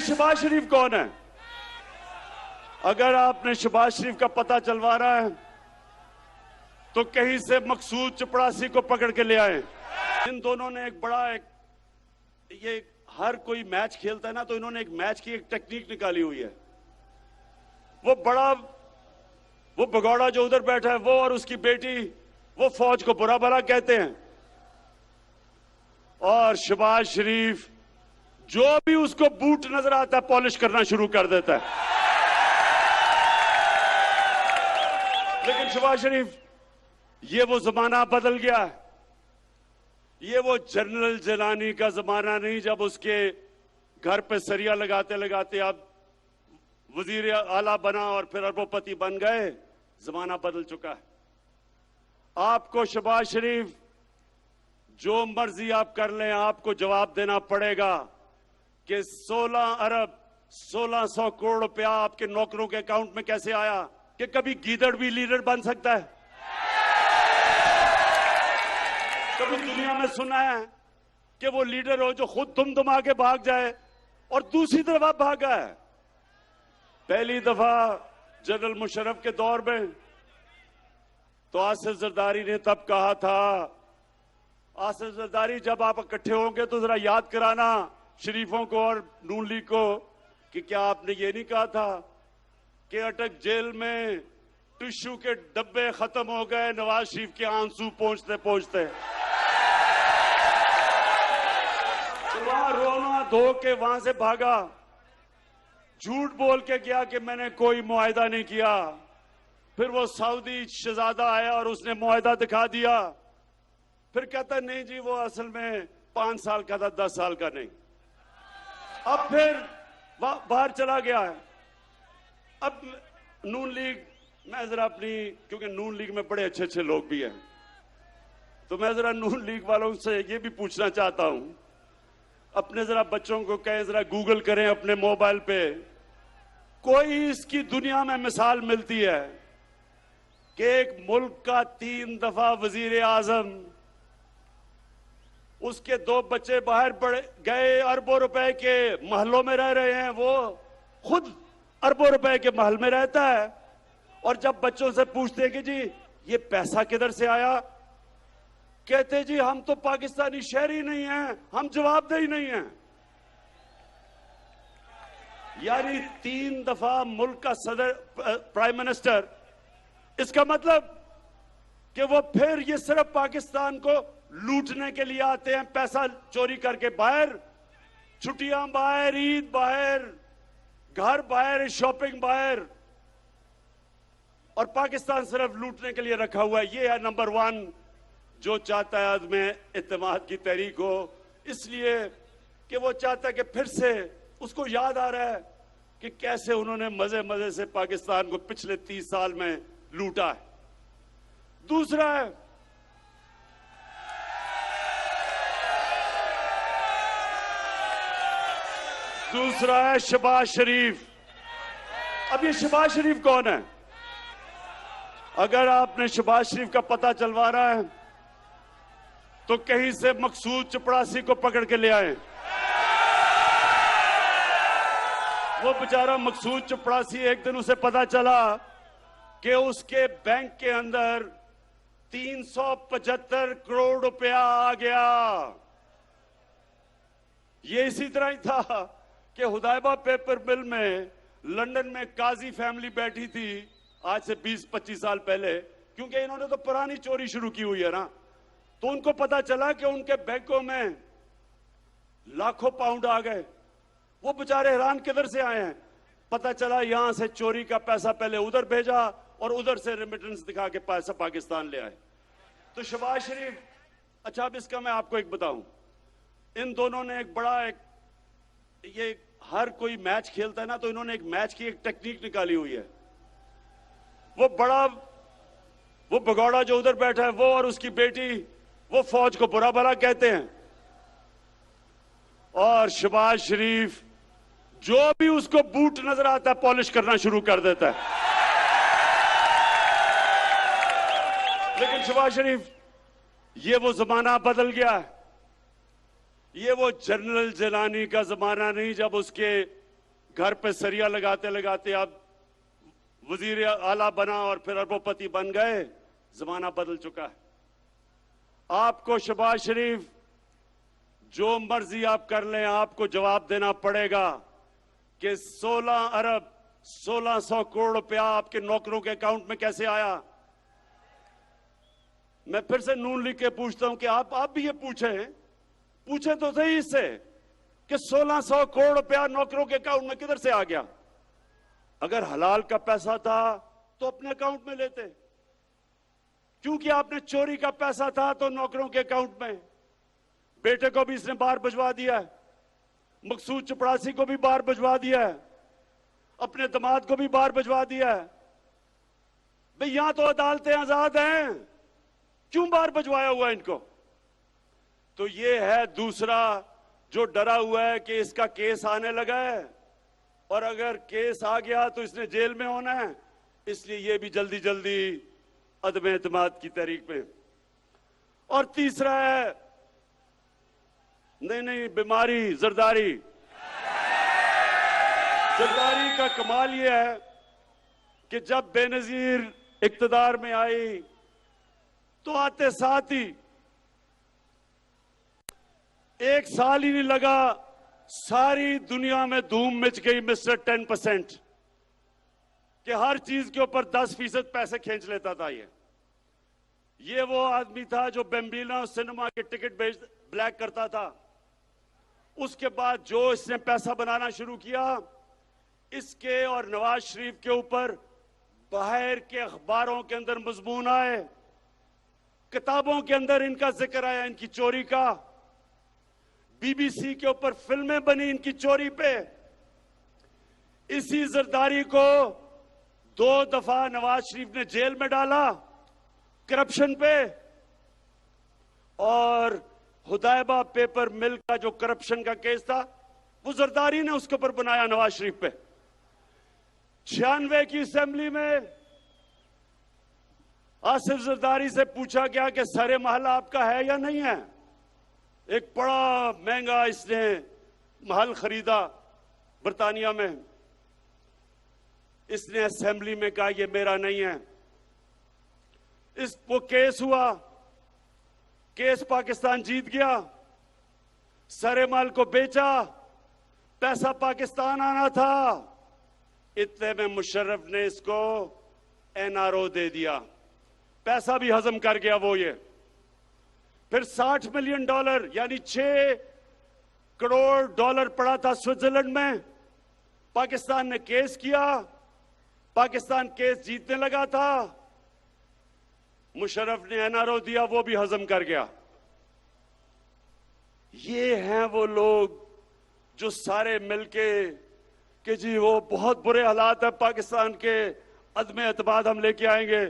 शहबाज शरीफ कौन है? अगर आपने शहबाज शरीफ का पता चलवाना है तो कहीं से मकसूद चपड़ासी को पकड़ के ले आए। इन दोनों ने ये हर कोई मैच खेलता है ना, तो इन्होंने एक मैच की एक टेक्निक निकाली हुई है। वो भगौड़ा जो उधर बैठा है, वो और उसकी बेटी, वो फौज को बुरा भला कहते हैं, और शहबाज शरीफ जो भी उसको बूट नजर आता है पॉलिश करना शुरू कर देता है। लेकिन शहबाज शरीफ, ये वो जमाना बदल गया है। ये वो जनरल जिलानी का जमाना नहीं जब उसके घर पे सरिया लगाते लगाते आप वजीर आला बना और फिर अरबोपति बन गए। जमाना बदल चुका है। आपको शहबाज शरीफ जो मर्जी आप कर लें, आपको जवाब देना पड़ेगा कि 16 अरब 1600 करोड़ रुपया आपके नौकरों के अकाउंट में कैसे आया? कि कभी गीदड़ भी लीडर बन सकता है? कभी दुनिया में सुना है कि वो लीडर हो जो खुद तुम आके भाग जाए और दूसरी तरफ आप भागा है? पहली दफा जनरल मुशर्रफ के दौर में तो आसिफ जरदारी ने तब कहा था, आसिफ जरदारी जब आप इकट्ठे होंगे तो जरा याद कराना शरीफों को और नून लीग को कि क्या आपने ये नहीं कहा था कि अटक जेल में टिश्यू के डब्बे खत्म हो गए नवाज शरीफ के आंसू पहुंचते पहुंचते। तो वहां रोना धो के वहां से भागा, झूठ बोल के गया कि मैंने कोई मुआहिदा नहीं किया। फिर वो सऊदी शहजादा आया और उसने मुआहिदा दिखा दिया। फिर कहता नहीं जी वो असल में 5 साल का था, 10 साल का नहीं। अब फिर बाहर चला गया है। अब नून लीग, मैं जरा क्योंकि नून लीग में बड़े अच्छे अच्छे लोग भी हैं, तो मैं जरा नून लीग वालों से ये भी पूछना चाहता हूं, अपने जरा बच्चों को कहें जरा गूगल करें अपने मोबाइल पे, कोई इसकी दुनिया में मिसाल मिलती है कि एक मुल्क का 3 दफा वजीर आजम, उसके 2 बच्चे बाहर गए, अरबों रुपए के महलों में रह रहे हैं, वो खुद अरबों रुपए के महल में रहता है, और जब बच्चों से पूछते हैं कि जी ये पैसा किधर से आया, कहते जी हम तो पाकिस्तानी शहरी नहीं हैं, हम जवाबदेही नहीं हैं। यानी 3 दफा मुल्क का सदर, प्राइम मिनिस्टर, इसका मतलब कि वो फिर ये सिर्फ पाकिस्तान को लूटने के लिए आते हैं, पैसा चोरी करके बाहर, छुट्टियां बाहर, ईद बाहर, घर बाहर, शॉपिंग बाहर, और पाकिस्तान सिर्फ लूटने के लिए रखा हुआ है। ये है नंबर 1 जो चाहता है आदमी इत्तेमाद की तहरीक हो, इसलिए कि वो चाहता है कि फिर से उसको याद आ रहा है कि कैसे उन्होंने मजे मजे से पाकिस्तान को पिछले 30 साल में लूटा है। दूसरा है शहबाज शरीफ। अब ये शहबाज शरीफ कौन है? अगर आपने शहबाज शरीफ का पता चलवाना है तो कहीं से मकसूद चपड़ासी को पकड़ के ले आए। वो बेचारा मकसूद चपड़ासी, एक दिन उसे पता चला कि उसके बैंक के अंदर 375 करोड़ रुपया आ गया। ये इसी तरह ही था कि हुदैबा पेपर मिल में लंदन में काजी फैमिली बैठी थी आज से 20-25 साल पहले, क्योंकि इन्होंने तो पुरानी चोरी शुरू की हुई है ना, तो उनको पता चला कि उनके बैंकों में लाखों पाउंड आ गए। वो बेचारे हैरान किधर से आए हैं, पता चला यहां से चोरी का पैसा पहले उधर भेजा और उधर से रेमिटेंस दिखा के पैसा पाकिस्तान ले आए। तो शहबाज शरीफ, अच्छा अब इसका मैं आपको एक बताऊं, इन दोनों ने ये हर कोई मैच खेलता है ना, तो इन्होंने एक मैच की एक टेक्निक निकाली हुई है। वो भगौड़ा जो उधर बैठा है, वो और उसकी बेटी, वो फौज को बुरा भला कहते हैं, और शहबाज शरीफ जो भी उसको बूट नजर आता है पॉलिश करना शुरू कर देता है। लेकिन शहबाज शरीफ, ये वो जमाना बदल गया है। ये वो जनरल जिलानी का जमाना नहीं जब उसके घर पे सरिया लगाते लगाते आप वजीर आला बना और फिर अरबोपति बन गए। जमाना बदल चुका है। आपको शहबाज शरीफ जो मर्जी आप कर लें, आपको जवाब देना पड़ेगा कि 16 अरब 1600 करोड़ रुपया आपके नौकरों के अकाउंट में कैसे आया। मैं फिर से नून लिख के पूछता हूं कि आप भी ये पूछे तो सही इससे कि 1600 करोड़ रुपया नौकरों के अकाउंट में किधर से आ गया। अगर हलाल का पैसा था तो अपने अकाउंट में लेते, क्योंकि आपने चोरी का पैसा था तो नौकरों के अकाउंट में। बेटे को भी इसने बाहर भिजवा दिया है, मकसूद चपड़ासी को भी बाहर भिजवा दिया है, अपने दामाद को भी बाहर भिजवा दिया है। भाई यहां तो अदालतें आजाद हैं, क्यों बाहर भिजवाया हुआ इनको। तो ये है दूसरा जो डरा हुआ है कि इसका केस आने लगा है और अगर केस आ गया तो इसने जेल में होना है, इसलिए ये भी जल्दी जल्दी अदम एतमाद की तहरीक में। और तीसरा है नहीं बीमारी जरदारी। जरदारी का कमाल यह है कि जब बेनजीर इक्तदार में आई तो आते साथ ही एक साल ही नहीं लगा, सारी दुनिया में धूम मच गई मिस्टर 10% कि हर चीज के ऊपर 10% पैसे खींच लेता था। ये वो आदमी था जो बेम्बिना सिनेमा के टिकट ब्लैक करता था। उसके बाद जो इसने पैसा बनाना शुरू किया, इसके और नवाज शरीफ के ऊपर बाहर के अखबारों के अंदर मजमून आए, किताबों के अंदर इनका जिक्र आया, इनकी चोरी का। बीबीसी के ऊपर फिल्में बनी इनकी चोरी पे। इसी जरदारी को 2 दफा नवाज शरीफ ने जेल में डाला करप्शन पे, और हुदैबा पेपर मिल का जो करप्शन का केस था वो जरदारी ने उसके ऊपर बनाया नवाज शरीफ पे। 96 की असेंबली में आसिफ जरदारी से पूछा गया कि सारे महल आपका है या नहीं है। एक बड़ा महंगा इसने महल खरीदा बर्तानिया में। इसने असेंबली में कहा ये मेरा नहीं है। वो केस हुआ, केस पाकिस्तान जीत गया, सारे माल को बेचा, पैसा पाकिस्तान आना था। इतने में मुशर्रफ ने इसको एनआरओ दे दिया, पैसा भी हजम कर गया वो। ये फिर $60 मिलियन यानी $6 करोड़ पड़ा था स्विट्जरलैंड में। पाकिस्तान ने केस किया, पाकिस्तान केस जीतने लगा था, मुशर्रफ ने एनआरओ दिया, वो भी हजम कर गया। ये हैं वो लोग जो सारे मिलके कि जी वो बहुत बुरे हालात है पाकिस्तान के, अदम एतमाद हम लेके आएंगे।